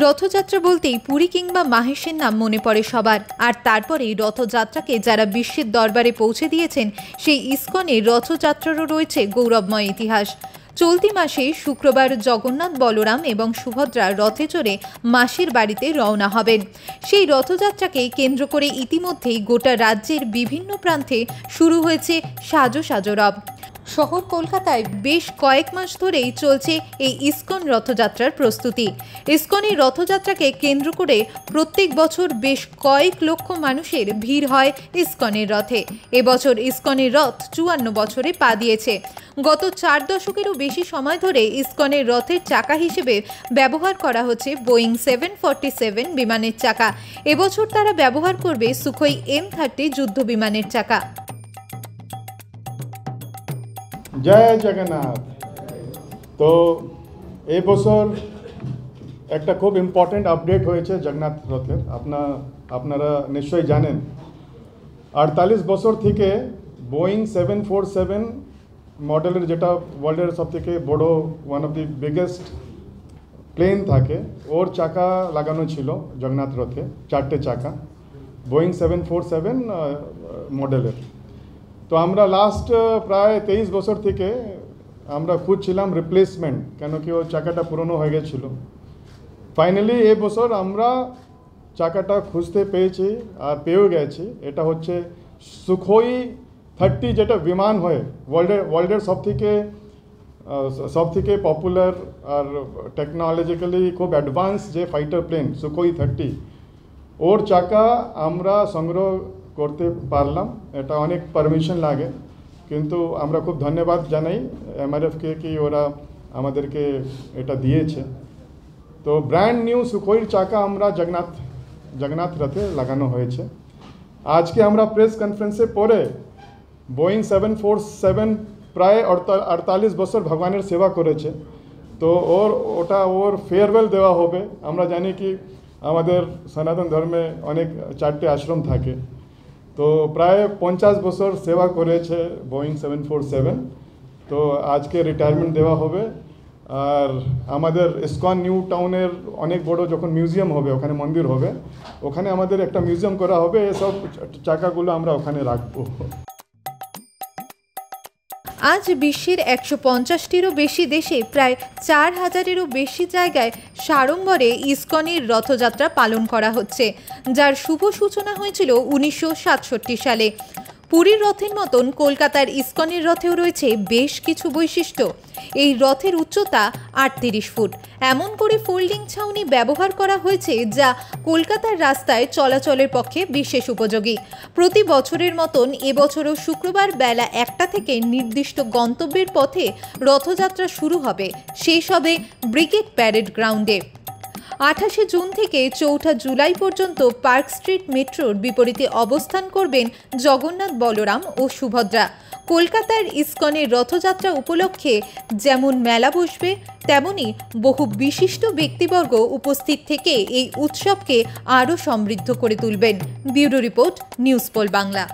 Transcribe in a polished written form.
রথযাত্রা বলতেই পুরী কিংবা মাহেশের নাম মনে পড়ে সবার। আর তারপরেই রথযাত্রাকে যারা বিশ্বের দরবারে পৌঁছে দিয়েছেন, সেই ইসকনের রথযাত্রারও রয়েছে গৌরবময় ইতিহাস। চলতি মাসে শুক্রবার জগন্নাথ, বলরাম এবং সুভদ্রা রথে চড়ে মাসির বাড়িতে রওনা হবেন। সেই রথযাত্রাকে কেন্দ্র করে ইতিমধ্যেই গোটা রাজ্যের বিভিন্ন প্রান্তে শুরু হয়েছে সাজো সাজো রব। শহর কলকাতায় বেশ কয়েক মাস ধরেই চলছে এই ইসকন রথযাত্রার প্রস্তুতি। ইসকনের রথযাত্রাকে কেন্দ্র করে প্রত্যেক বছর বেশ কয়েক লক্ষ মানুষের ভিড় হয় ইসকনের রথে। এবছর ইসকনের রথ 54 বছরে পা দিয়েছে। গত 4 দশকেরও বেশি সময় ধরে ইসকনের রথের চাকা হিসেবে ব্যবহার করা হচ্ছে বোয়িং 747 বিমানের চাকা। এবছর তারা ব্যবহার করবে সুখোই M30 যুদ্ধ বিমানের চাকা। জয় জগন্নাথ। তো এই বছর একটা খুব ইম্পর্টেন্ট আপডেট হয়েছে জগন্নাথ রথের। আপনারা নিশ্চয়ই জানেন 48 বছর থেকে বোয়িং 747 মডেলের, যেটা ওয়ার্ল্ডের সবথেকে বড় one of the biggest plane থাকে, ওর চাকা লাগানো ছিল জগন্নাথ রথে, 4টে চাকা বোয়িং 747 মডেলের। তো আমরা লাস্ট প্রায় 23 বছর থেকে আমরা খুঁজছিলাম রিপ্লেসমেন্ট, কেন কি ও চাকাটা পুরনো হয়ে গেছিল। ফাইনালি এই বছর আমরা চাকাটা খুঁজতে পেয়েছি আর পেয়েও গেছি। এটা হচ্ছে সুখোই 30, যেটা বিমান হয় ওয়ার্ল্ডের সব থেকে পপুলার আর টেকনোলজিক্যালি খুব অ্যাডভান্স যে ফাইটার প্লেন সুখোই 30, ওর চাকা আমরা সংগ্রহ করতে পারলাম। এটা অনেক পারমিশন লাগে, কিন্তু আমরা খুব ধন্যবাদ জানাই MRFকে কি ওরা আমাদেরকে এটা দিয়েছে। তো ব্র্যান্ড নিউ সুখোইর চাকা আমরা জগন্নাথ রথে লাগানো হয়েছে। আজকে আমরা প্রেস কনফারেন্সে পরে বোয়িং 747 প্রায় 48 বছর ভগবানের সেবা করেছে, তো ওর ফেয়ারওয়েল দেওয়া হবে। আমরা জানি কি আমাদের সনাতন ধর্মে অনেক 4টে আশ্রম থাকে, তো প্রায় 50 বছর সেবা করেছে বোয়িং 747। তো আজকে রিটায়ারমেন্ট দেওয়া হবে। আর আমাদের ইসকন নিউ টাউনের অনেক বড় যখন মিউজিয়াম হবে, ওখানে মন্দির হবে, ওখানে আমাদের একটা মিউজিয়াম করা হবে। এসব চাকাগুলো আমরা ওখানে রাখবো। আজ বিশ্বের 150টিরও বেশি দেশে প্রায় 4000-এরও বেশি জায়গায় সাড়ম্বরে ইসকনের রথযাত্রা পালন করা হচ্ছে, যার শুভ সূচনা হয়েছিল 1967 সালে। পুরীর রথের মতন কলকাতার ইসকনের রথেও রয়েছে বেশ কিছু বৈশিষ্ট্য। এই রথের উচ্চতা 38 ফুট। এমন করে ফোল্ডিং ছাউনি ব্যবহার করা হয়েছে যা কলকাতার রাস্তায় চলাচলের পক্ষে বিশেষ উপযোগী। প্রতি বছরের মতন এবছরও শুক্রবার বেলা 1টা থেকে নির্দিষ্ট গন্তব্যের পথে রথযাত্রা শুরু হবে। শেষ হবে ব্রিগেড প্যারেড গ্রাউন্ডে। 28 জুন থেকে 4 জুলাই পর্যন্ত পার্ক স্ট্রিট মেট্রোর বিপরীতে অবস্থান করবেন জগন্নাথ, বলরাম ও সুভদ্রা। কলকাতার ইসকনের রথযাত্রা উপলক্ষে যেমন মেলা বসবে, তেমনি বহু বিশিষ্ট ব্যক্তিবর্গ উপস্থিত থেকে এই উৎসবকে আরও সমৃদ্ধ করে তুলবেন। Bureau report, News Poll Bangla.